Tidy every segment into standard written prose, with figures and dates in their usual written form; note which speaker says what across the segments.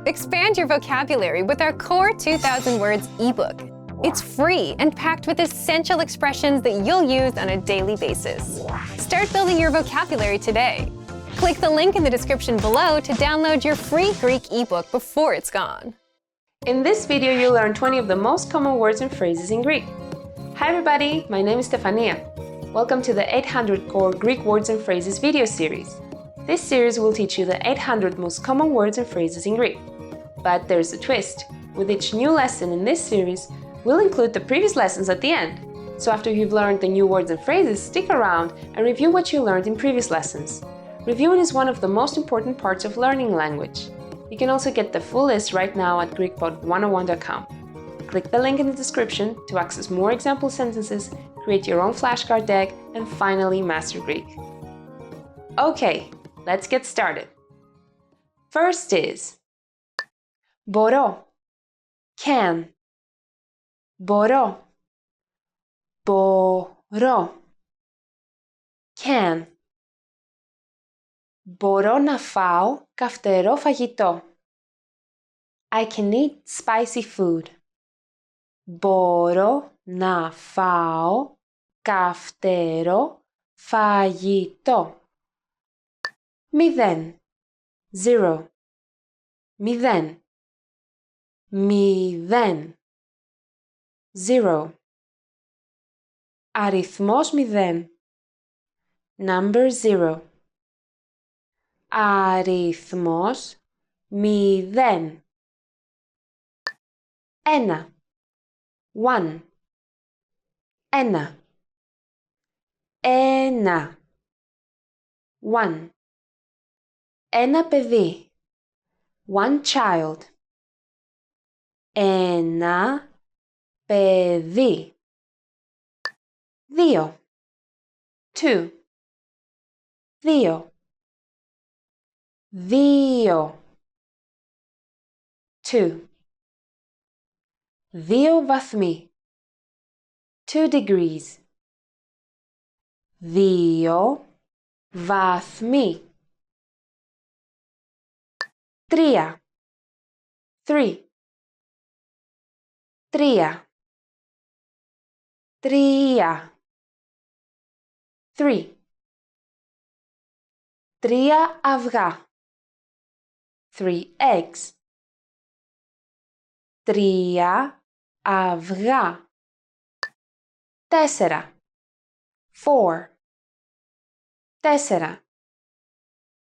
Speaker 1: Expand your vocabulary with our Core 2000 Words ebook. It's free and packed with essential expressions that you'll use on a daily basis. Start building your vocabulary today. Click the link in the description below to download your free Greek ebook before it's gone.
Speaker 2: In this video, you'll learn 20 of the most common words and phrases in Greek. Hi everybody, my name is Stefania. Welcome to the 800 Core Greek Words and Phrases video series. This series will teach you the 800 most common words and phrases in Greek. But there's a twist. With each new lesson in this series, we'll include the previous lessons at the end. So after you've learned the new words and phrases, stick around and review what you learned in previous lessons. Reviewing is one of the most important parts of learning language. You can also get the full list right now at GreekPod101.com. Click the link in the description to access more example sentences, create your own flashcard deck, and finally master Greek. Okay, let's get started. First is μπορώ, can, μπορώ, μπορώ, can. Μπορώ να φάω καυτερό φαγητό. I can eat spicy food. Μπορώ να φάω καυτερό φαγητό. Μηδέν. Zero. Μηδέν. Μηδέν. Zero. Αριθμός μηδέν. Number zero. Αριθμός μηδέν. Ένα. One. Ένα. Ένα. One. Ένα παιδί. One child. Ένα παιδί. Δύο. Two. Δύο. Δύο. Two. Δύο βαθμοί. 2 degrees. Δύο βαθμοί. Τρία. Three. Τρία. Τρία. Three. Τρία αυγά. 3 eggs. Τρία αυγά. Τέσσερα. 4. Τέσσερα.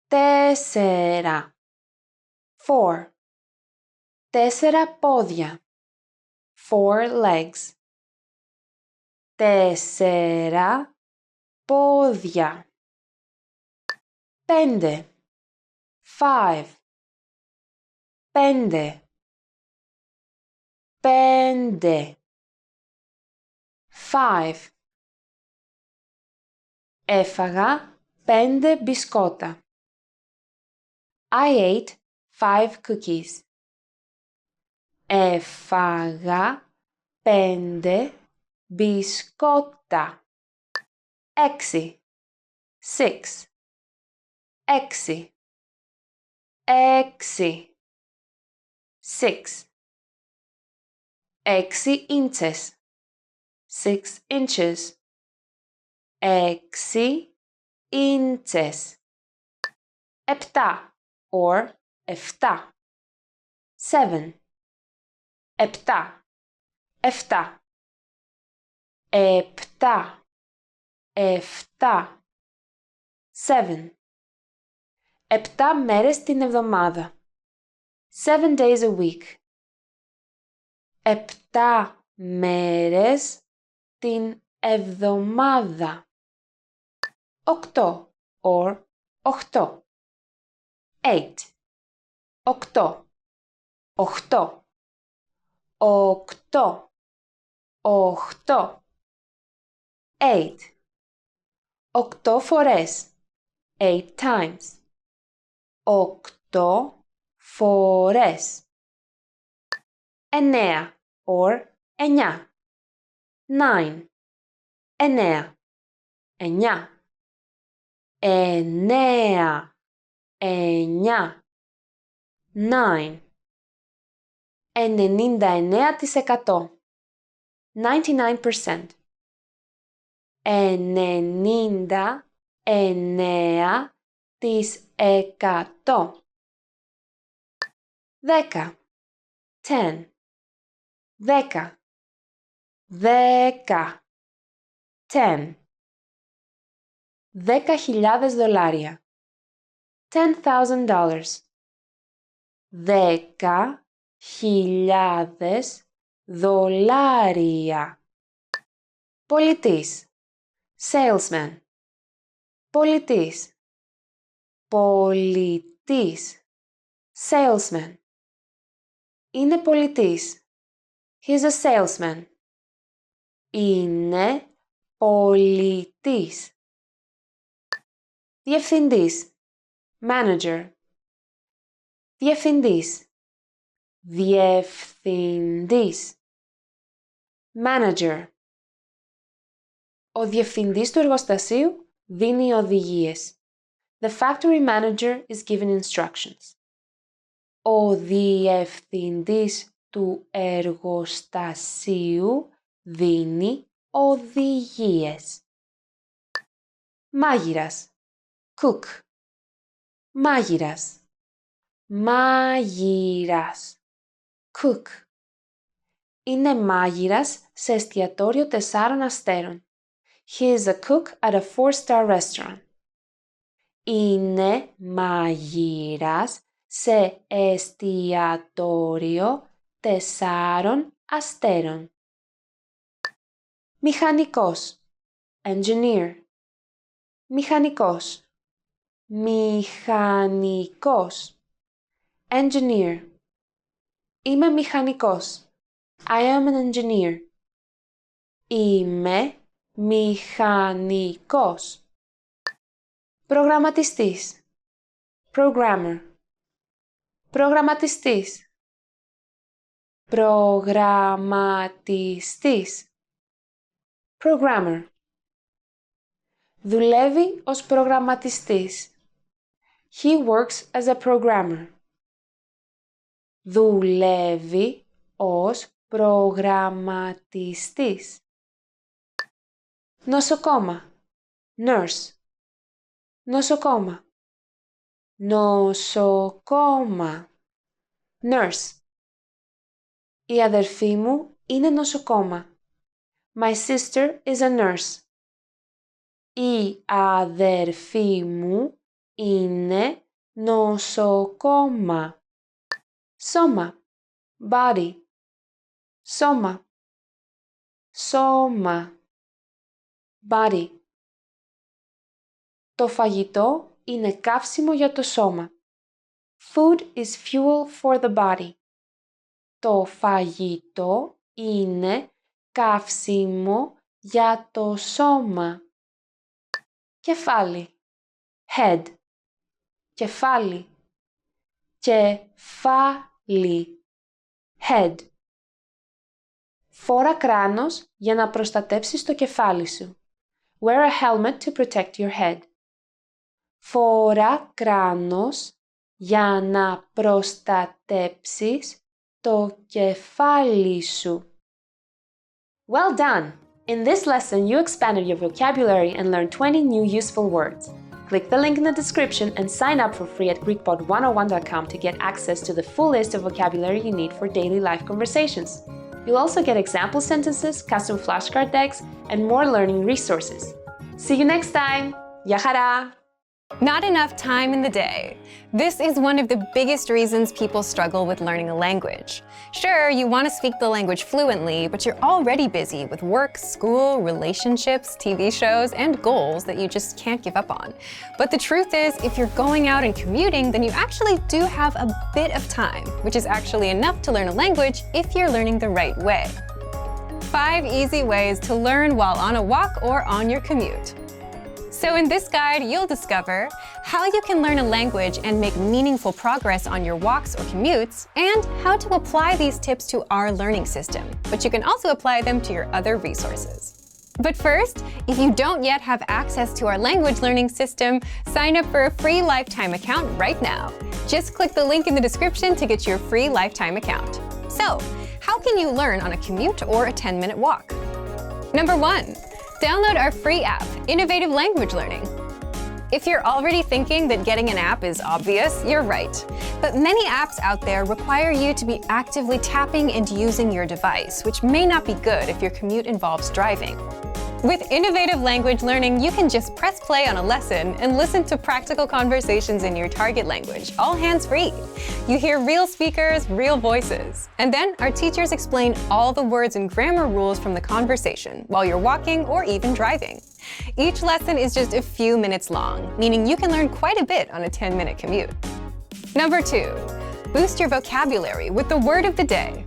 Speaker 2: Τέσσερα. 4. Τέσσερα πόδια. 4 legs. Τέσσερα πόδια. Πέντε. 5. Πέντε. Πέντε. 5. Έφαγα 5 μπισκότα. I ate 5 cookies. Έφαγα 5 μπισκότα. 6. 6. 6. 6. 6. 6 inches. 6 inches. 6 inches. 7 or 7. 7. 7. 7. 7. 7. 7. 7 μέρες την εβδομάδα. 7 days a week. 7 μέρες την εβδομάδα. 8 or 8. 8. 8. 8. 8. 8. 8. 8 φορές. 8 times. 8 φορές. 9 or 9. 9. 9. 9. 9. 9. 9. 99%. 99%. 99%. 10. 10. 10. 10. 10. $10,000. $10,000. 10,000 δολάρια. Πολιτής. Salesman. Πολιτής. Πολιτής. Salesman. Είναι πολιτής. He's a salesman. Είναι πολιτής. Διευθυντής. Manager. Διευθυντής. Διευθυντής. Manager. Ο διευθυντής του εργοστασίου δίνει οδηγίες. The factory manager is giving instructions. Ο διευθυντής του εργοστασίου δίνει οδηγίες. Μάγειρας. Cook. Μάγειρας. Μάγειρας. Cook. Είναι μάγειρας σε εστιατόριο 4 αστέρων. He is a cook at a 4-star restaurant. Είναι μάγειρας σε εστιατόριο 4 αστέρων. Μηχανικός. Engineer. Μηχανικός. Μηχανικός. Engineer. Είμαι μηχανικός. I am an engineer. Είμαι μηχανικός. Προγραμματιστής. Programmer. Προγραμματιστής. Προγραμματιστής. Programmer. Δουλεύει ως προγραμματιστής. He works as a programmer. Δουλεύει ως προγραμματιστής. Νοσοκόμα. Nurse. Νοσοκόμα. Νοσοκόμα. Nurse. Η αδερφή μου είναι νοσοκόμα. My sister is a nurse. Η αδερφή μου είναι νοσοκόμα. Σώμα. Body. Σώμα. Σώμα. Body. Το φαγητό είναι καύσιμο για το σώμα. Food is fuel for the body. Το φαγητό είναι καύσιμο για το σώμα. Κεφάλι. Head. Κεφάλι. Κεφάλι. Head. Φόρα κράνος για να προστατέψεις το κεφάλι σου. Wear a helmet to protect your head. Φόρα κράνος για να προστατέψεις το κεφάλι σου. Well done! In this lesson, you expanded your vocabulary and learned 20 new useful words. Click the link in the description and sign up for free at GreekPod101.com to get access to the full list of vocabulary you need for daily life conversations. You'll also get example sentences, custom flashcard decks, and more learning resources. See you next time! Γεια χαρά!
Speaker 1: Not enough time in the day. This is one of the biggest reasons people struggle with learning a language. Sure, you want to speak the language fluently, but you're already busy with work, school, relationships, TV shows, and goals that you just can't give up on. But the truth is, if you're going out and commuting, then you actually do have a bit of time, which is actually enough to learn a language if you're learning the right way. 5 easy ways to learn while on a walk or on your commute. So in this guide, you'll discover how you can learn a language and make meaningful progress on your walks or commutes, and how to apply these tips to our learning system. But you can also apply them to your other resources. But first, if you don't yet have access to our language learning system, sign up for a free lifetime account right now. Just click the link in the description to get your free lifetime account. So, how can you learn on a commute or a 10-minute walk? Number 1. Download our free app, Innovative Language Learning. If you're already thinking that getting an app is obvious, you're right. But many apps out there require you to be actively tapping and using your device, which may not be good if your commute involves driving. With Innovative Language Learning, you can just press play on a lesson and listen to practical conversations in your target language, all hands-free. You hear real speakers, real voices. And then our teachers explain all the words and grammar rules from the conversation while you're walking or even driving. Each lesson is just a few minutes long, meaning you can learn quite a bit on a 10-minute commute. Number 2. Boost your vocabulary with the word of the day.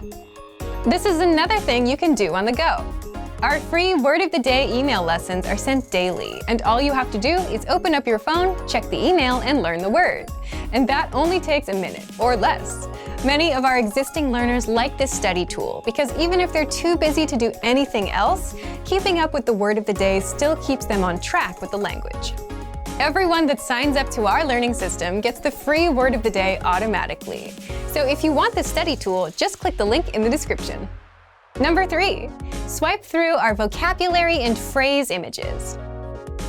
Speaker 1: This is another thing you can do on the go. Our free Word of the Day email lessons are sent daily, and all you have to do is open up your phone, check the email, and learn the word. And that only takes a minute or less. Many of our existing learners like this study tool because even if they're too busy to do anything else, keeping up with the Word of the Day still keeps them on track with the language. Everyone that signs up to our learning system gets the free Word of the Day automatically. So if you want this study tool, just click the link in the description. Number 3. Swipe through our vocabulary and phrase images.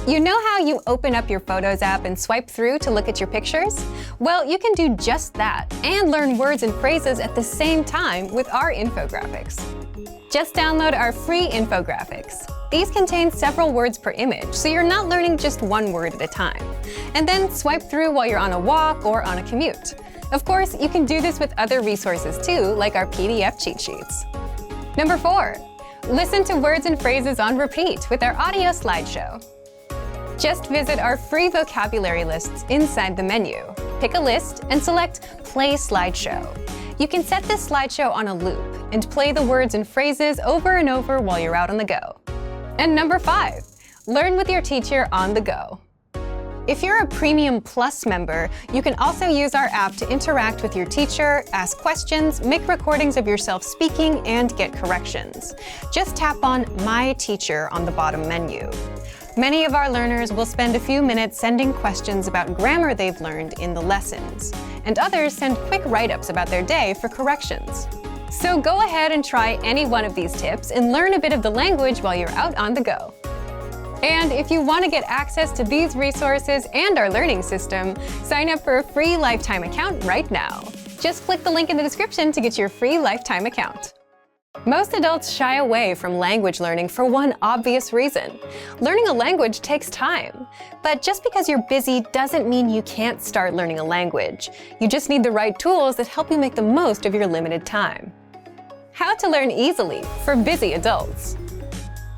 Speaker 1: You know how you open up your Photos app and swipe through to look at your pictures? Well, you can do just that and learn words and phrases at the same time with our infographics. Just download our free infographics. These contain several words per image, so you're not learning just one word at a time. And then swipe through while you're on a walk or on a commute. Of course, you can do this with other resources too, like our PDF cheat sheets. Number 4. Listen to words and phrases on repeat with our audio slideshow. Just visit our free vocabulary lists inside the menu. Pick a list and select Play Slideshow. You can set this slideshow on a loop and play the words and phrases over and over while you're out on the go. And number 5. Learn with your teacher on the go. If you're a Premium Plus member, you can also use our app to interact with your teacher, ask questions, make recordings of yourself speaking, and get corrections. Just tap on My Teacher on the bottom menu. Many of our learners will spend a few minutes sending questions about grammar they've learned in the lessons, and others send quick write-ups about their day for corrections. So go ahead and try any one of these tips and learn a bit of the language while you're out on the go. And if you want to get access to these resources and our learning system, sign up for a free lifetime account right now. Just click the link in the description to get your free lifetime account. Most adults shy away from language learning for one obvious reason. Learning a language takes time. But just because you're busy doesn't mean you can't start learning a language. You just need the right tools that help you make the most of your limited time. How to learn easily for busy adults.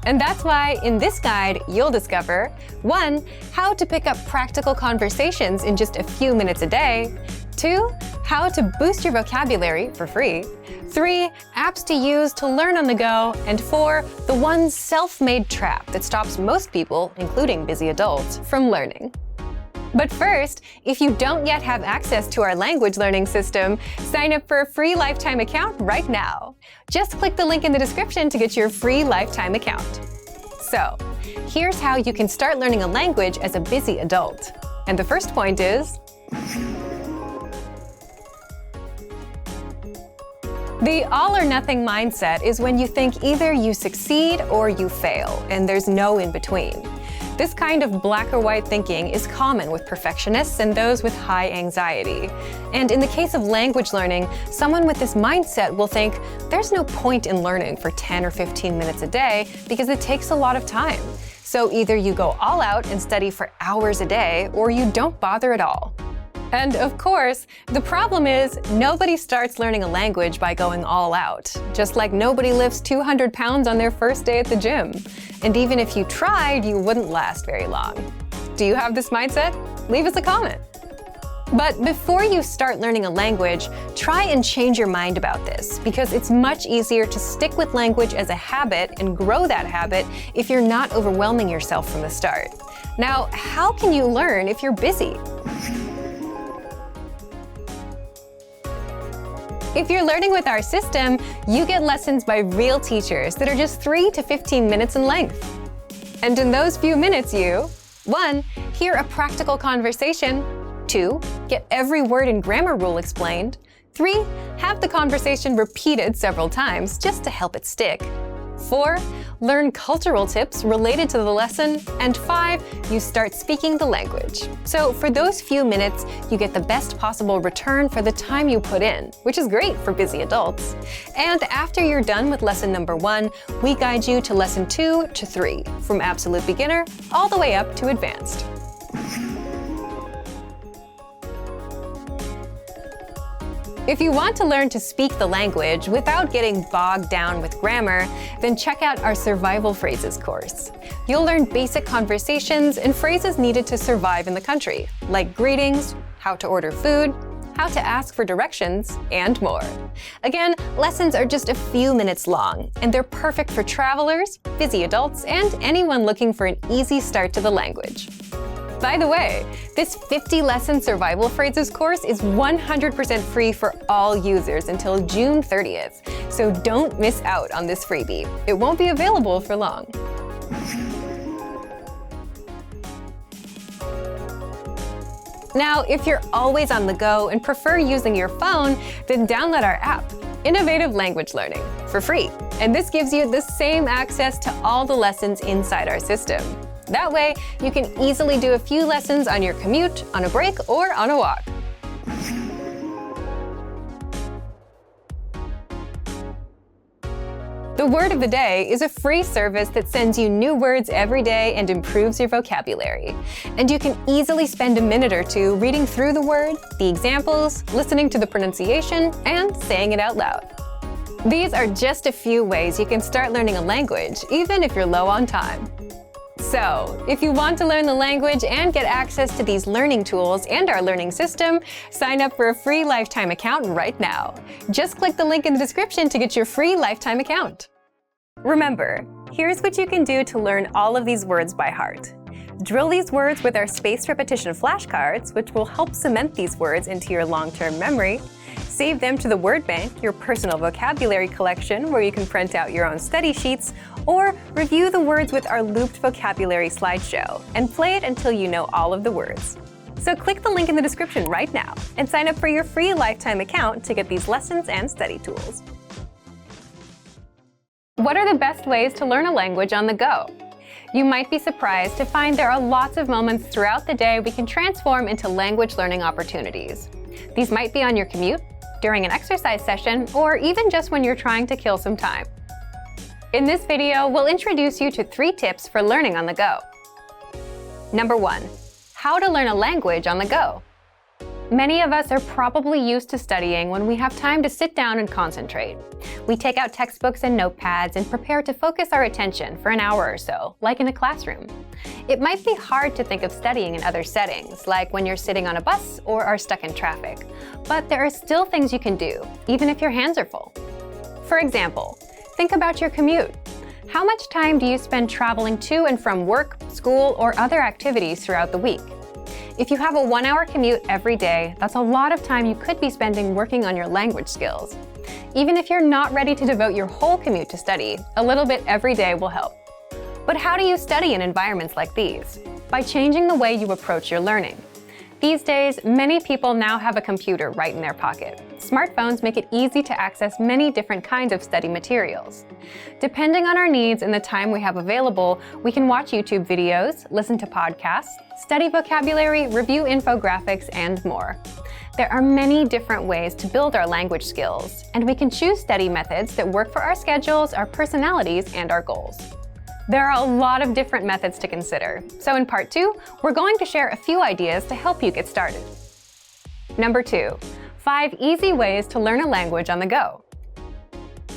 Speaker 1: And that's why in this guide, you'll discover 1. How to pick up practical conversations in just a few minutes a day. 2. How to boost your vocabulary for free. 3. Apps to use to learn on the go. And 4. The one self-made trap that stops most people, including busy adults, from learning. But first, if you don't yet have access to our language learning system, sign up for a free lifetime account right now. Just click the link in the description to get your free lifetime account. So, here's how you can start learning a language as a busy adult. And the first point is the all-or-nothing mindset is when you think either you succeed or you fail, and there's no in-between. This kind of black or white thinking is common with perfectionists and those with high anxiety. And in the case of language learning, someone with this mindset will think, there's no point in learning for 10 or 15 minutes a day because it takes a lot of time. So either you go all out and study for hours a day, or you don't bother at all. And of course, the problem is nobody starts learning a language by going all out, just like nobody lifts 200 pounds on their first day at the gym. And even if you tried, you wouldn't last very long. Do you have this mindset? Leave us a comment. But before you start learning a language, try and change your mind about this, because it's much easier to stick with language as a habit and grow that habit if you're not overwhelming yourself from the start. Now, how can you learn if you're busy? If you're learning with our system, you get lessons by real teachers that are just 3 to 15 minutes in length. And in those few minutes you 1. Hear a practical conversation. 2. Get every word and grammar rule explained. 3. Have the conversation repeated several times just to help it stick. 4. Learn cultural tips related to the lesson. And 5. You start speaking the language. So for those few minutes, you get the best possible return for the time you put in, which is great for busy adults. And after you're done with lesson number 1, we guide you to lesson 2 to 3, from absolute beginner all the way up to advanced. If you want to learn to speak the language without getting bogged down with grammar, then check out our Survival Phrases course. You'll learn basic conversations and phrases needed to survive in the country, like greetings, how to order food, how to ask for directions, and more. Again, lessons are just a few minutes long, and they're perfect for travelers, busy adults, and anyone looking for an easy start to the language. By the way, this 50-lesson Survival Phrases course is 100% free for all users until June 30th, so don't miss out on this freebie. It won't be available for long. Now, if you're always on the go and prefer using your phone, then download our app, Innovative Language Learning, for free. And this gives you the same access to all the lessons inside our system. That way, you can easily do a few lessons on your commute, on a break, or on a walk. The Word of the Day is a free service that sends you new words every day and improves your vocabulary. And you can easily spend a minute or two reading through the word, the examples, listening to the pronunciation, and saying it out loud. These are just a few ways you can start learning a language, even if you're low on time. So, if you want to learn the language and get access to these learning tools and our learning system, sign up for a free lifetime account right now. Just click the link in the description to get your free lifetime account. Remember, here's what you can do to learn all of these words by heart. Drill these words with our spaced repetition flashcards, which will help cement these words into your long-term memory. Save them to the Word Bank, your personal vocabulary collection, where you can print out your own study sheets, or review the words with our looped vocabulary slideshow, and play it until you know all of the words. So click the link in the description right now and sign up for your free lifetime account to get these lessons and study tools. What are the best ways to learn a language on the go? You might be surprised to find there are lots of moments throughout the day we can transform into language learning opportunities. These might be on your commute, during an exercise session, or even just when you're trying to kill some time. In this video, we'll introduce you to 3 tips for learning on the go. Number 1. How to learn a language on the go. Many of us are probably used to studying when we have time to sit down and concentrate. We take out textbooks and notepads and prepare to focus our attention for an hour or so, like in a classroom. It might be hard to think of studying in other settings, like when you're sitting on a bus or are stuck in traffic. But there are still things you can do, even if your hands are full. For example, think about your commute. How much time do you spend traveling to and from work, school, or other activities throughout the week? If you have a 1-hour commute every day, that's a lot of time you could be spending working on your language skills. Even if you're not ready to devote your whole commute to study, a little bit every day will help. But how do you study in environments like these? By changing the way you approach your learning. These days, many people now have a computer right in their pocket. Smartphones make it easy to access many different kinds of study materials. Depending on our needs and the time we have available, we can watch YouTube videos, listen to podcasts, study vocabulary, review infographics, and more. There are many different ways to build our language skills, and we can choose study methods that work for our schedules, our personalities, and our goals. There are a lot of different methods to consider, so in part 2, we're going to share a few ideas to help you get started. Number 2, 5 easy ways to learn a language on the go.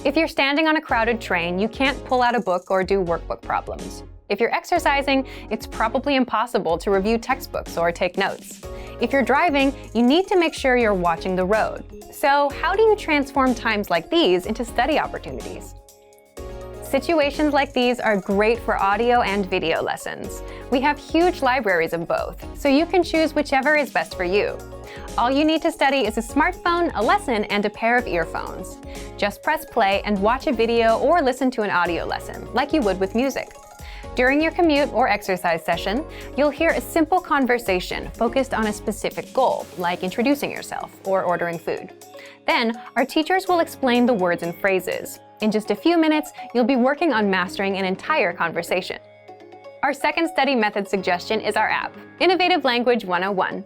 Speaker 1: If you're standing on a crowded train, you can't pull out a book or do workbook problems. If you're exercising, it's probably impossible to review textbooks or take notes. If you're driving, you need to make sure you're watching the road. So how do you transform times like these into study opportunities? Situations like these are great for audio and video lessons. We have huge libraries of both, so you can choose whichever is best for you. All you need to study is a smartphone, a lesson, and a pair of earphones. Just press play and watch a video or listen to an audio lesson, like you would with music. During your commute or exercise session, you'll hear a simple conversation focused on a specific goal, like introducing yourself or ordering food. Then, our teachers will explain the words and phrases. In just a few minutes, you'll be working on mastering an entire conversation. Our second study method suggestion is our app, Innovative Language 101.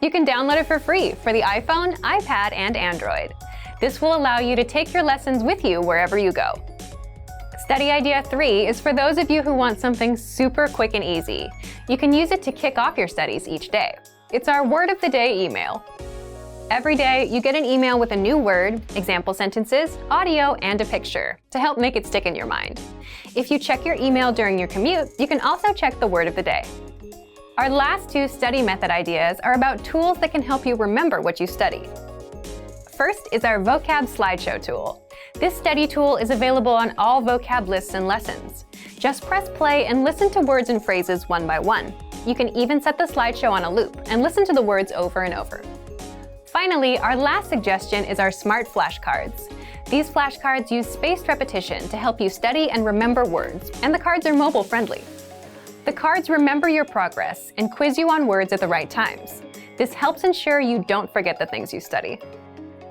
Speaker 1: You can download it for free for the iPhone, iPad, and Android. This will allow you to take your lessons with you wherever you go. Study idea 3 is for those of you who want something super quick and easy. You can use it to kick off your studies each day. It's our word of the day email. Every day, you get an email with a new word, example sentences, audio, and a picture to help make it stick in your mind. If you check your email during your commute, you can also check the word of the day. Our last 2 study method ideas are about tools that can help you remember what you study. First is our vocab slideshow tool. This study tool is available on all vocab lists and lessons. Just press play and listen to words and phrases one by one. You can even set the slideshow on a loop and listen to the words over and over. Finally, our last suggestion is our smart flashcards. These flashcards use spaced repetition to help you study and remember words, and the cards are mobile friendly. The cards remember your progress and quiz you on words at the right times. This helps ensure you don't forget the things you study.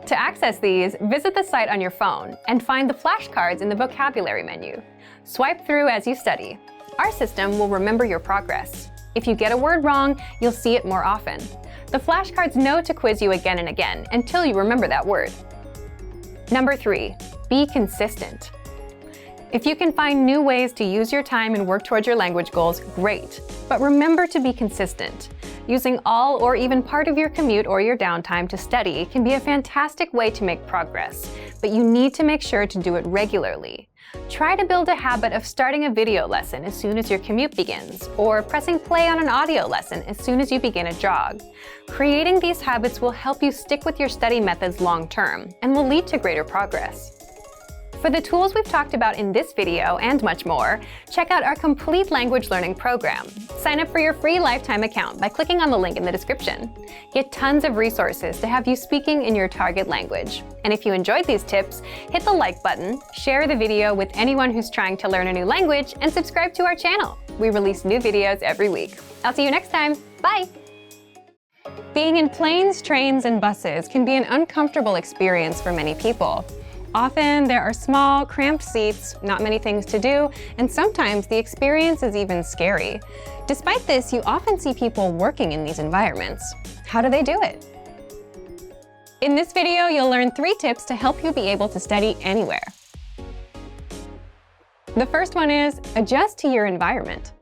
Speaker 1: To access these, visit the site on your phone and find the flashcards in the vocabulary menu. Swipe through as you study. Our system will remember your progress. If you get a word wrong, you'll see it more often. The flashcards know to quiz you again and again until you remember that word. Number 3, be consistent. If you can find new ways to use your time and work towards your language goals, great. But remember to be consistent. Using all or even part of your commute or your downtime to study can be a fantastic way to make progress, but you need to make sure to do it regularly. Try to build a habit of starting a video lesson as soon as your commute begins, or pressing play on an audio lesson as soon as you begin a jog. Creating these habits will help you stick with your study methods long term and will lead to greater progress. For the tools we've talked about in this video and much more, check out our complete language learning program. Sign up for your free lifetime account by clicking on the link in the description. Get tons of resources to have you speaking in your target language. And if you enjoyed these tips, hit the like button, share the video with anyone who's trying to learn a new language, and subscribe to our channel. We release new videos every week. I'll see you next time. Bye! Being in planes, trains, and buses can be an uncomfortable experience for many people. Often, there are small, cramped seats, not many things to do, and sometimes the experience is even scary. Despite this, you often see people working in these environments. How do they do it? In this video, you'll learn 3 tips to help you be able to study anywhere. The first one is adjust to your environment.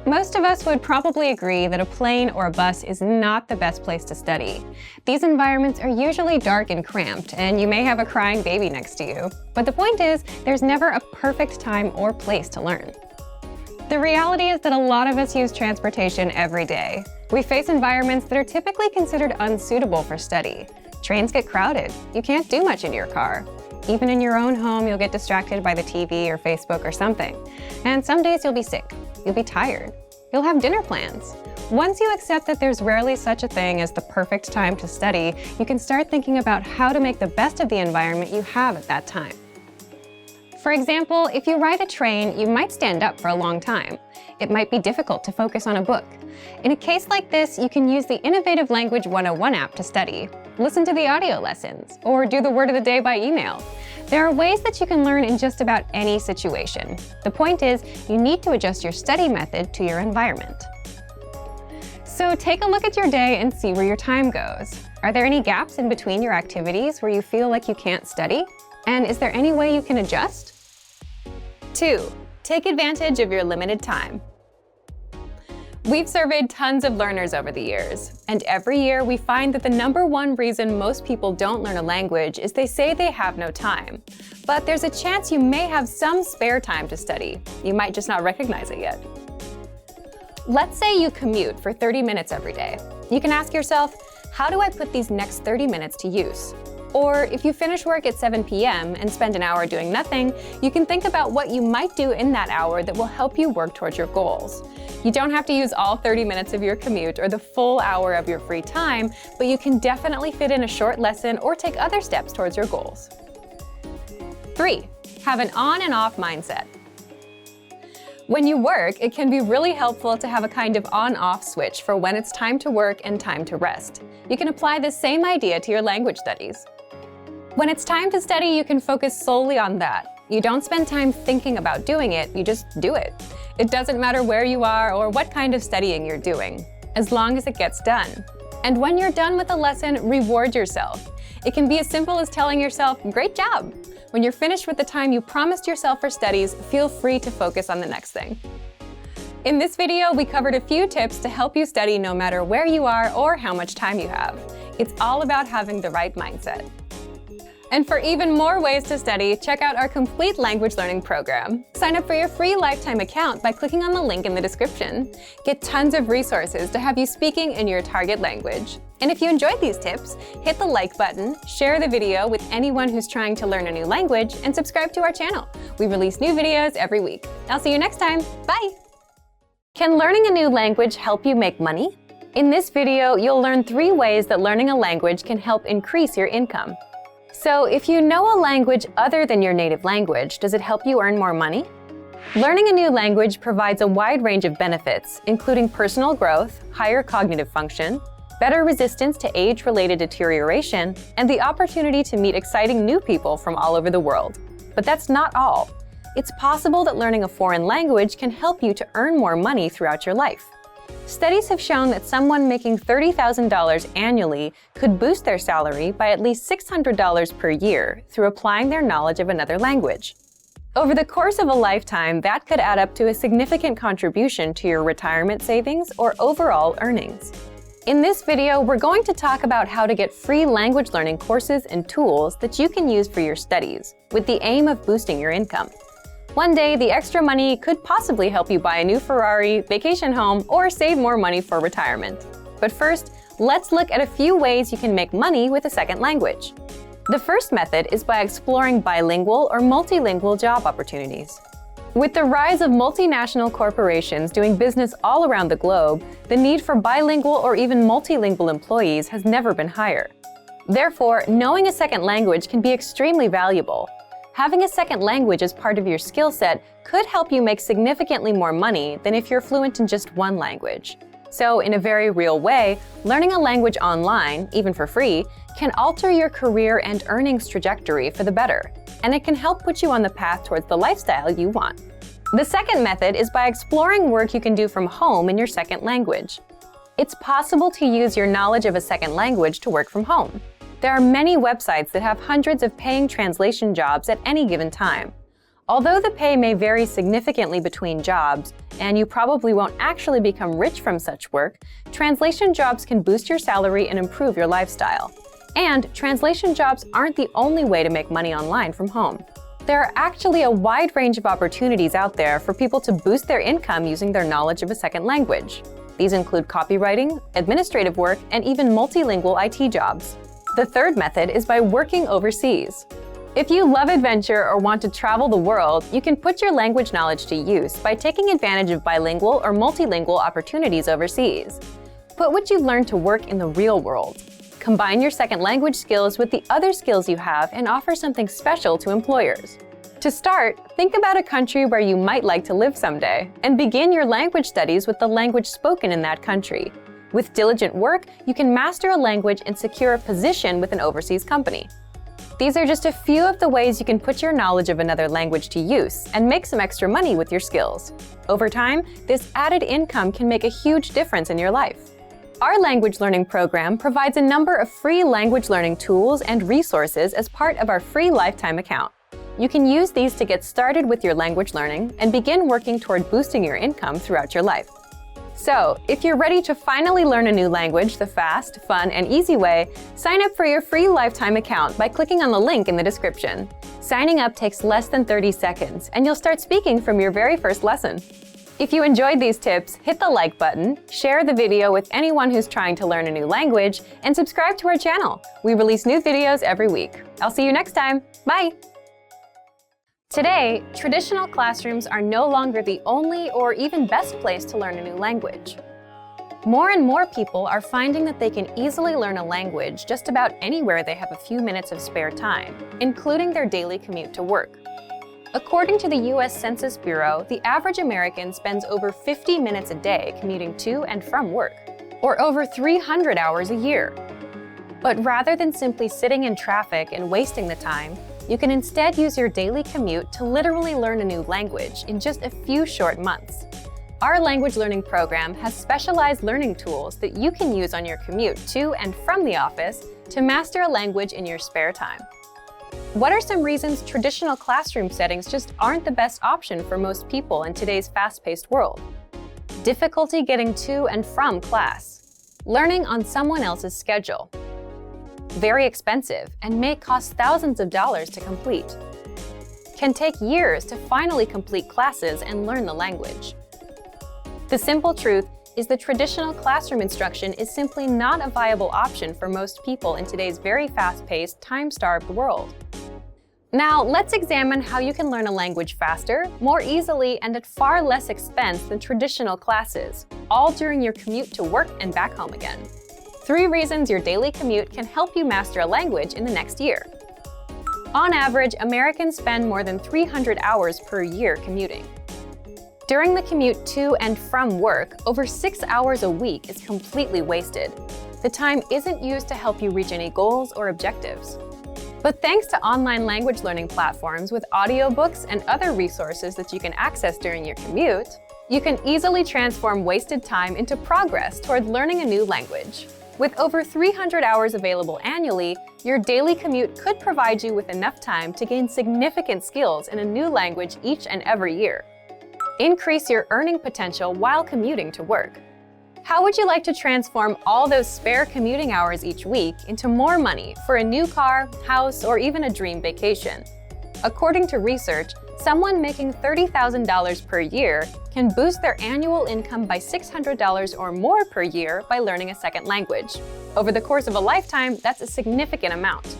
Speaker 1: Most of us would probably agree that a plane or a bus is not the best place to study. These environments are usually dark and cramped, and you may have a crying baby next to you. But the point is, there's never a perfect time or place to learn. The reality is that a lot of us use transportation every day. We face environments that are typically considered unsuitable for study. Trains get crowded. You can't do much in your car. Even in your own home, you'll get distracted by the TV or Facebook or something. And some days you'll be sick. You'll be tired. You'll have dinner plans. Once you accept that there's rarely such a thing as the perfect time to study, you can start thinking about how to make the best of the environment you have at that time. For example, if you ride a train, you might stand up for a long time. It might be difficult to focus on a book. In a case like this, you can use the Innovative Language 101 app to study, listen to the audio lessons, or do the word of the day by email. There are ways that you can learn in just about any situation. The point is, you need to adjust your study method to your environment. So take a look at your day and see where your time goes. Are there any gaps in between your activities where you feel like you can't study? And is there any way you can adjust? 2. Take advantage of your limited time. We've surveyed tons of learners over the years, and every year we find that the #1 reason most people don't learn a language is they say they have no time. But there's a chance you may have some spare time to study. You might just not recognize it yet. Let's say you commute for 30 minutes every day. You can ask yourself, how do I put these next 30 minutes to use? Or if you finish work at 7 p.m. and spend an hour doing nothing, you can think about what you might do in that hour that will help you work towards your goals. You don't have to use all 30 minutes of your commute or the full hour of your free time, but you can definitely fit in a short lesson or take other steps towards your goals. 3. Have an on and off mindset. When you work, it can be really helpful to have a kind of on-off switch for when it's time to work and time to rest. You can apply this same idea to your language studies. When it's time to study, you can focus solely on that. You don't spend time thinking about doing it, you just do it. It doesn't matter where you are or what kind of studying you're doing, as long as it gets done. And when you're done with a lesson, reward yourself. It can be as simple as telling yourself, "Great job." When you're finished with the time you promised yourself for studies, feel free to focus on the next thing. In this video, we covered a few tips to help you study no matter where you are or how much time you have. It's all about having the right mindset. And for even more ways to study, check out our complete language learning program. Sign up for your free lifetime account by clicking on the link in the description. Get tons of resources to have you speaking in your target language. And if you enjoyed these tips, hit the like button, share the video with anyone who's trying to learn a new language, and subscribe to our channel. We release new videos every week. I'll see you next time. Bye! Can learning a new language help you make money? In this video, you'll learn 3 ways that learning a language can help increase your income. So, if you know a language other than your native language, does it help you earn more money? Learning a new language provides a wide range of benefits, including personal growth, higher cognitive function, better resistance to age-related deterioration, and the opportunity to meet exciting new people from all over the world. But that's not all. It's possible that learning a foreign language can help you to earn more money throughout your life. Studies have shown that someone making $30,000 annually could boost their salary by at least $600 per year through applying their knowledge of another language. Over the course of a lifetime, that could add up to a significant contribution to your retirement savings or overall earnings. In this video, we're going to talk about how to get free language learning courses and tools that you can use for your studies, with the aim of boosting your income. One day, the extra money could possibly help you buy a new Ferrari, vacation home, or save more money for retirement. But first, let's look at a few ways you can make money with a second language. The first method is by exploring bilingual or multilingual job opportunities. With the rise of multinational corporations doing business all around the globe, the need for bilingual or even multilingual employees has never been higher. Therefore, knowing a second language can be extremely valuable. Having a second language as part of your skill set could help you make significantly more money than if you're fluent in just one language. So, in a very real way, learning a language online, even for free, can alter your career and earnings trajectory for the better, and it can help put you on the path towards the lifestyle you want. The second method is by exploring work you can do from home in your second language. It's possible to use your knowledge of a second language to work from home. There are many websites that have hundreds of paying translation jobs at any given time. Although the pay may vary significantly between jobs, and you probably won't actually become rich from such work, translation jobs can boost your salary and improve your lifestyle. And translation jobs aren't the only way to make money online from home. There are actually a wide range of opportunities out there for people to boost their income using their knowledge of a second language. These include copywriting, administrative work, and even multilingual IT jobs. The third method is by working overseas. If you love adventure or want to travel the world, you can put your language knowledge to use by taking advantage of bilingual or multilingual opportunities overseas. Put what you've learned to work in the real world. Combine your second language skills with the other skills you have and offer something special to employers. To start, think about a country where you might like to live someday, and begin your language studies with the language spoken in that country. With diligent work, you can master a language and secure a position with an overseas company. These are just a few of the ways you can put your knowledge of another language to use and make some extra money with your skills. Over time, this added income can make a huge difference in your life. Our language learning program provides a number of free language learning tools and resources as part of our free lifetime account. You can use these to get started with your language learning and begin working toward boosting your income throughout your life. So, if you're ready to finally learn a new language the fast, fun, and easy way, sign up for your free lifetime account by clicking on the link in the description. Signing up takes less than 30 seconds, and you'll start speaking from your very first lesson. If you enjoyed these tips, hit the like button, share the video with anyone who's trying to learn a new language, and subscribe to our channel. We release new videos every week. I'll see you next time. Bye! Today, traditional classrooms are no longer the only or even best place to learn a new language. More and more people are finding that they can easily learn a language just about anywhere they have a few minutes of spare time, including their daily commute to work. According to the US Census Bureau, the average American spends over 50 minutes a day commuting to and from work, or over 300 hours a year. But rather than simply sitting in traffic and wasting the time, you can instead use your daily commute to literally learn a new language in just a few short months. Our language learning program has specialized learning tools that you can use on your commute to and from the office to master a language in your spare time. What are some reasons traditional classroom settings just aren't the best option for most people in today's fast-paced world? Difficulty getting to and from class. Learning on someone else's schedule. Very expensive and may cost thousands of dollars to complete. Can take years to finally complete classes and learn the language. The simple truth is that traditional classroom instruction is simply not a viable option for most people in today's very fast-paced, time-starved world. Now, let's examine how you can learn a language faster, more easily, and at far less expense than traditional classes, all during your commute to work and back home again. 3 reasons your daily commute can help you master a language in the next year. On average, Americans spend more than 300 hours per year commuting. During the commute to and from work, over 6 hours a week is completely wasted. The time isn't used to help you reach any goals or objectives. But thanks to online language learning platforms with audiobooks and other resources that you can access during your commute, you can easily transform wasted time into progress toward learning a new language. With over 300 hours available annually, your daily commute could provide you with enough time to gain significant skills in a new language each and every year. Increase your earning potential while commuting to work. How would you like to transform all those spare commuting hours each week into more money for a new car, house, or even a dream vacation? According to research, someone making $30,000 per year can boost their annual income by $600 or more per year by learning a second language. Over the course of a lifetime, that's a significant amount.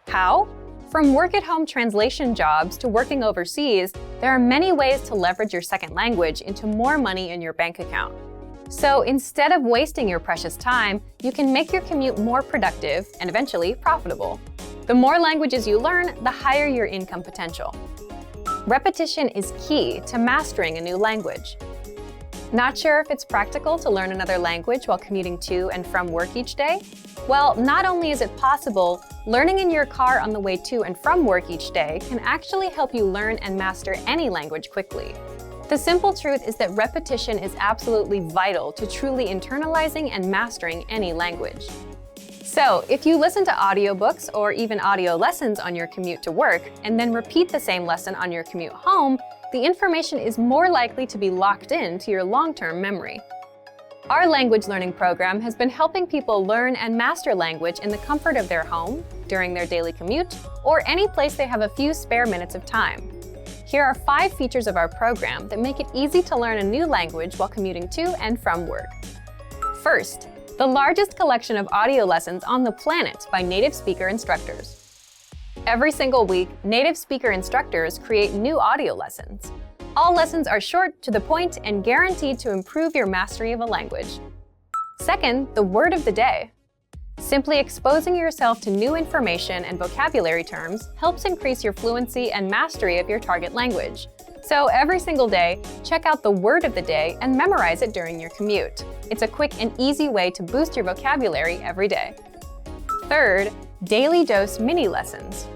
Speaker 1: How? From work-at-home translation jobs to working overseas, there are many ways to leverage your second language into more money in your bank account. So instead of wasting your precious time, you can make your commute more productive and eventually profitable. The more languages you learn, the higher your income potential. Repetition is key to mastering a new language. Not sure if it's practical to learn another language while commuting to and from work each day? Well, not only is it possible, learning in your car on the way to and from work each day can actually help you learn and master any language quickly. The simple truth is that repetition is absolutely vital to truly internalizing and mastering any language. So, if you listen to audiobooks or even audio lessons on your commute to work and then repeat the same lesson on your commute home, the information is more likely to be locked into your long-term memory. Our language learning program has been helping people learn and master language in the comfort of their home, during their daily commute, or any place they have a few spare minutes of time. Here are 5 features of our program that make it easy to learn a new language while commuting to and from work. First, the largest collection of audio lessons on the planet by native speaker instructors. Every single week, native speaker instructors create new audio lessons. All lessons are short, to the point, and guaranteed to improve your mastery of a language. Second, the word of the day. Simply exposing yourself to new information and vocabulary terms helps increase your fluency and mastery of your target language. So every single day, check out the word of the day and memorize it during your commute. It's a quick and easy way to boost your vocabulary every day. Third, daily dose mini lessons.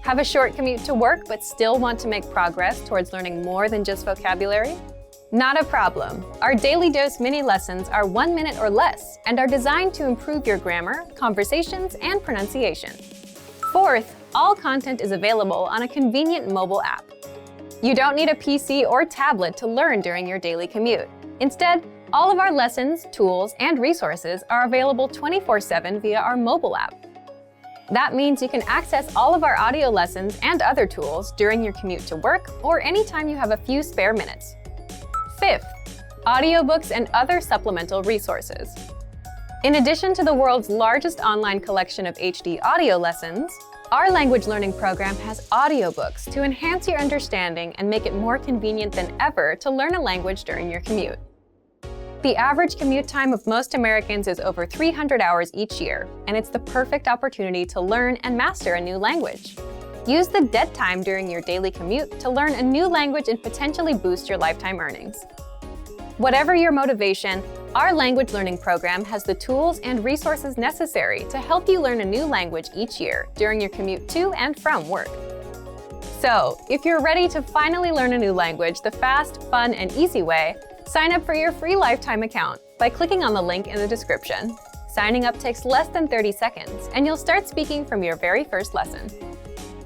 Speaker 1: Have a short commute to work but still want to make progress towards learning more than just vocabulary? Not a problem. Our daily dose mini lessons are 1 minute or less and are designed to improve your grammar, conversations, and pronunciation. Fourth, all content is available on a convenient mobile app. You don't need a PC or tablet to learn during your daily commute. Instead, all of our lessons, tools, and resources are available 24/7 via our mobile app. That means you can access all of our audio lessons and other tools during your commute to work or anytime you have a few spare minutes. Fifth, audiobooks and other supplemental resources. In addition to the world's largest online collection of HD audio lessons, our language learning program has audiobooks to enhance your understanding and make it more convenient than ever to learn a language during your commute. The average commute time of most Americans is over 300 hours each year, and it's the perfect opportunity to learn and master a new language. Use the dead time during your daily commute to learn a new language and potentially boost your lifetime earnings. Whatever your motivation, our language learning program has the tools and resources necessary to help you learn a new language each year during your commute to and from work. So, if you're ready to finally learn a new language the fast, fun, and easy way, sign up for your free lifetime account by clicking on the link in the description. Signing up takes less than 30 seconds, and you'll start speaking from your very first lesson.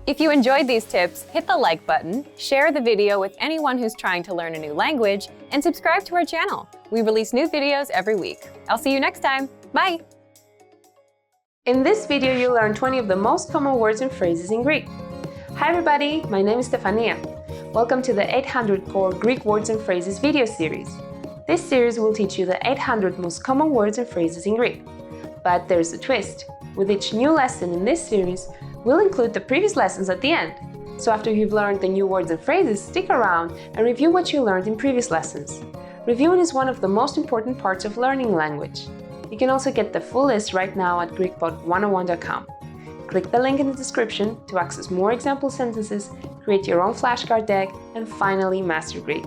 Speaker 1: If you enjoyed these tips, hit the like button, share the video with anyone who's trying to learn a new language, and subscribe to our channel. We release new videos every week. I'll see you next time. Bye!
Speaker 2: In this video, you'll learn 20 of the most common words and phrases in Greek. Hi everybody, my name is Stefania. Welcome to the 800 Core Greek Words and Phrases video series. This series will teach you the 800 most common words and phrases in Greek. But there's a twist. With each new lesson in this series, we'll include the previous lessons at the end. So after you've learned the new words and phrases, stick around and review what you learned in previous lessons. Reviewing is one of the most important parts of learning language. You can also get the full list right now at GreekPod101.com. Click the link in the description to access more example sentences, create your own flashcard deck, and finally master Greek.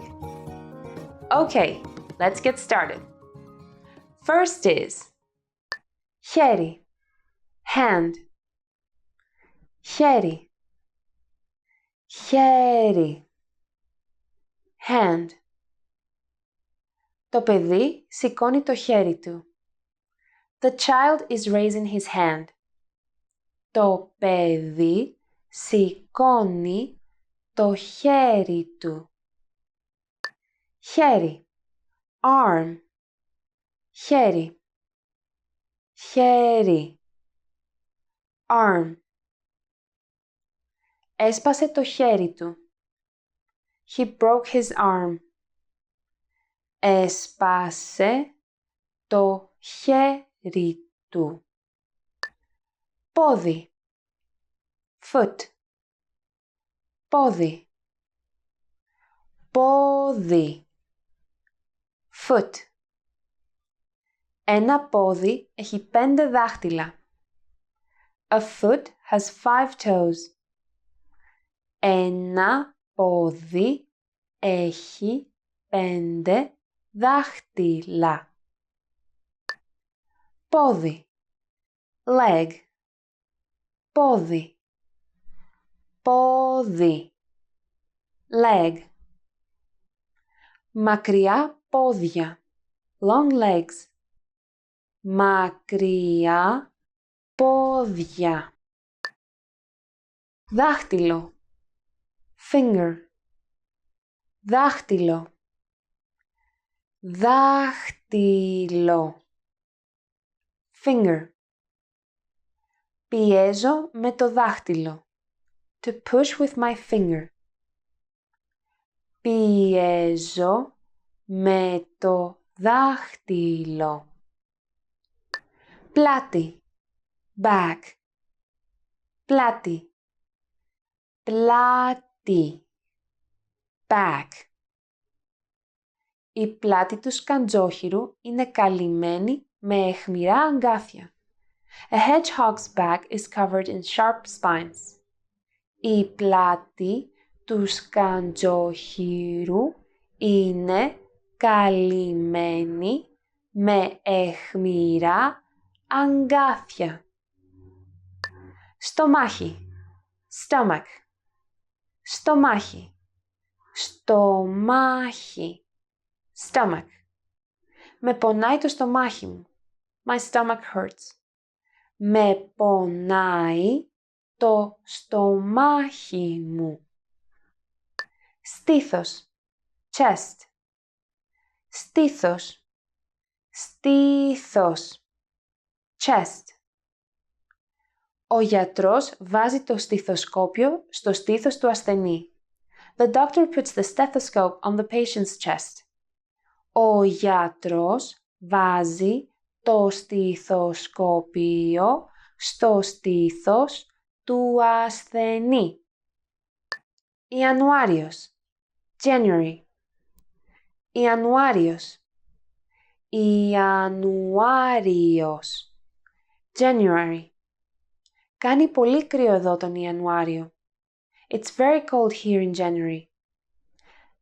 Speaker 2: Okay, let's get started. First is χέρι, hand. Χέρι, χέρι, hand. Το παιδί σηκώνει το χέρι του. The child is raising his hand. Το παιδί σηκώνει το χέρι του. Χέρι, arm. Χέρι, χέρι, arm. Έσπασε το χέρι του. He broke his arm. Έσπασε το χέρι του. Πόδι, foot. Πόδι, πόδι, foot. Ένα πόδι έχει 5 δάχτυλα. A foot has 5 toes. Ένα πόδι έχει 5 δάχτυλα. Πόδι, leg. Πόδι, πόδι, leg. Μακριά πόδια, long legs. Μακριά πόδια. Δάχτυλο, finger. Δάχτυλο, δάχτυλο, finger. Πιέζω με το δάχτυλο. To push with my finger. Πιέζω με το δάχτυλο. Πλάτη, back. Πλάτη, πλάτη, back. Η πλάτη του σκαντζόχυρου είναι καλυμμένη με αιχμηρά αγκάθια. A hedgehog's back is covered in sharp spines. Η πλάτη του σκαντζόχυρου είναι καλυμμένη με αιχμηρά αγκάθια. Στομάχι, stomach. Στομάχι, στομάχι, stomach. Με πονάει το στομάχι μου. My stomach hurts. Με πονάει το στομάχι μου. Στήθος, chest. Στήθος, στήθος, chest. Ο γιατρός βάζει το στιθοσκόπιο στο στήθος του ασθενή. The doctor puts the stethoscope on the patient's chest. Ο γιατρός βάζει το στιθοσκόπιο στο στήθος του ασθενή. Ιανουάριος, January. Ιανουάριος, Ιανουάριος, January. Κάνει πολύ κρύο εδώ τον Ιανουάριο. It's very cold here in January.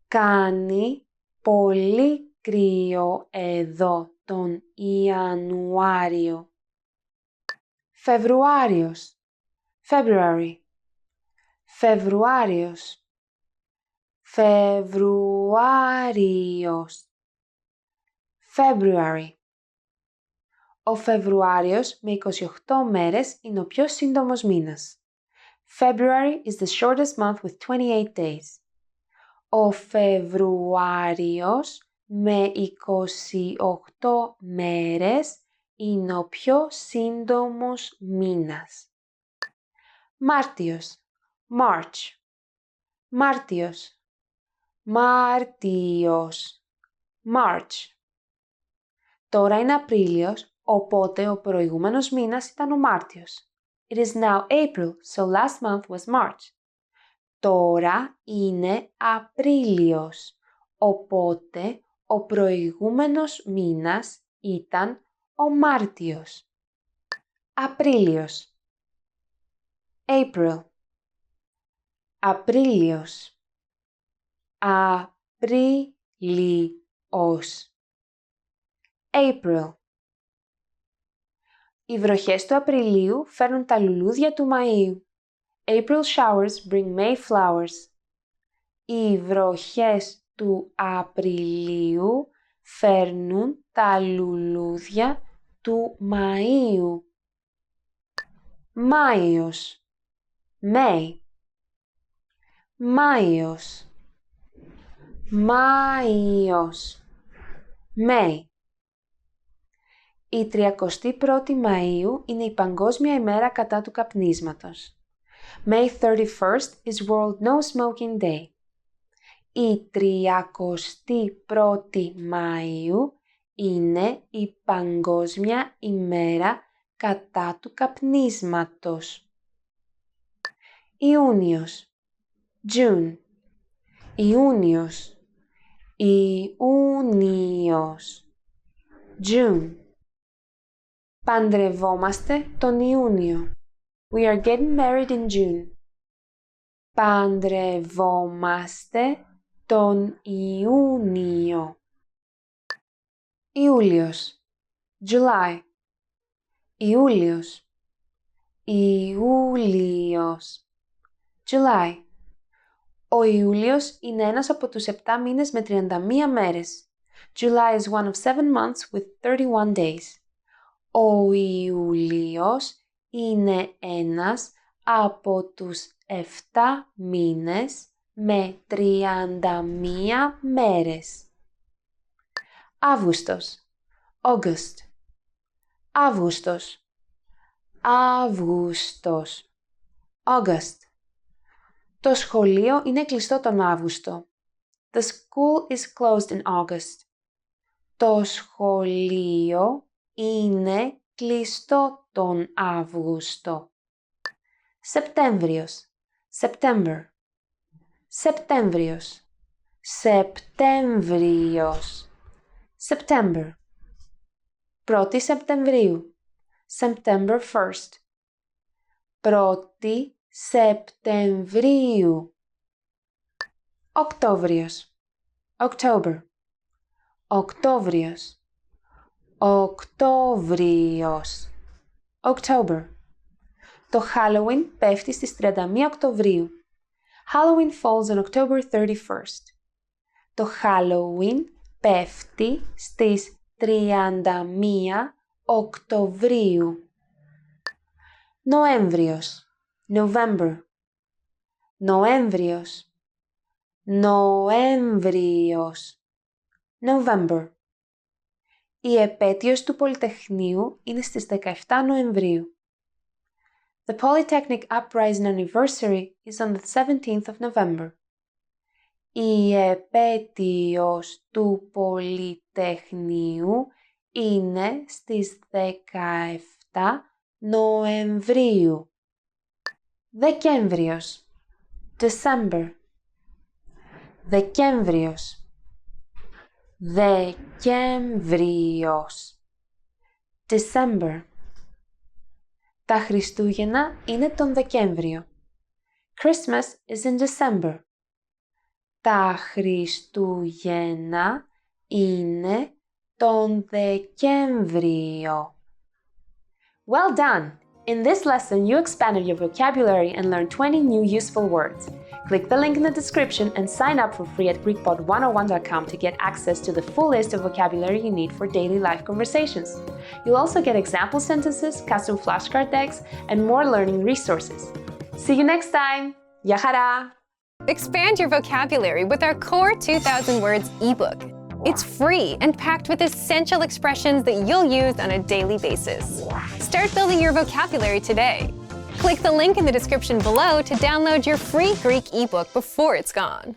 Speaker 2: Κάνει πολύ κρύο εδώ τον Ιανουάριο. Φεβρουάριος. February. Φεβρουάριος. Φεβρουάριος. February. Ο Φεβρουάριος με 28 μέρες είναι ο πιο σύντομος μήνας. February is the shortest month with 28 days. Ο Φεβρουάριος με 28 μέρες είναι ο πιο σύντομος μήνας. Μάρτιος. March. Μάρτιος. Μάρτιος. March. Τώρα είναι Απρίλιος, οπότε ο προηγούμενος μήνας ήταν ο Μάρτιος. It is now April, so last month was March. Τώρα είναι Απρίλιος, οπότε ο προηγούμενος μήνας ήταν ο Μάρτιος. Απρίλιος. April. Απρίλιος. Απρίλιος. April. Οι βροχές του Απριλίου φέρνουν τα λουλούδια του Μαΐου. April showers bring May flowers. Οι βροχές του Απριλίου φέρνουν τα λουλούδια του Μαΐου. Μάιος. May. Μάιος. Μάιος. May. Η 31η Μαΐου είναι η Παγκόσμια ημέρα κατά του καπνίσματος. May 31st is World No Smoking Day. Η 31η Μαΐου είναι η Παγκόσμια ημέρα κατά του καπνίσματος. Ιούνιος. June. Ιούνιος. Ιούνιος. June. Παντρευόμαστε τον Ιούνιο. We are getting married in June. Παντρευόμαστε τον Ιούνιο. Ιούλιος. July. Ιούλιος. Ιούλιος. July. Ο Ιούλιος είναι ένας από τους 7 μήνες με 31 μέρες. July is one of 7 months with 31 days. Ο Ιούλιος είναι ένας από τους 7 μήνες με 31 μέρες. Αύγουστος. August. Αύγουστος. Αύγουστος. August. Το σχολείο είναι κλειστό τον Αύγουστο. The school is closed in August. Το σχολείο είναι κλειστό τον Αύγουστο. Σεπτέμβριος. September. Σεπτέμβριος. Σεπτέμβριος. September. 1η Σεπτεμβρίου. September 1st. 1η Σεπτεμβρίου. Οκτώβριος. October. Οκτώβριος. Οκτώβριος. October. Το Halloween πέφτει στις 31 Οκτωβρίου. Halloween falls on October 31st. Το Halloween πέφτει στις 31 Οκτωβρίου. Νοέμβριος. November. Νοέμβριος. Νοέμβριος. November. Η επέτειος του Πολυτεχνείου είναι στις 17 Νοεμβρίου. The Polytechnic Uprising Anniversary is on the 17th of November. Η επέτειος του Πολυτεχνείου είναι στις 17 Νοεμβρίου. Δεκέμβριος. December. Δεκέμβριος. Δεκέμβριος. December. Τα Χριστούγεννα είναι τον Δεκέμβριο. Christmas is in December. Τα Χριστούγεννα είναι τον Δεκέμβριο. Well done! In this lesson, you expanded your vocabulary and learned 20 new useful words. Click the link in the description and sign up for free at GreekPod101.com to get access to the full list of vocabulary you need for daily life conversations. You'll also get example sentences, custom flashcard decks, and more learning resources. See you next time! Γεια χαρά!
Speaker 1: Expand your vocabulary with our Core 2000 Words ebook. It's free and packed with essential expressions that you'll use on a daily basis. Start building your vocabulary today. Click the link in the description below to download your free Greek ebook before it's gone.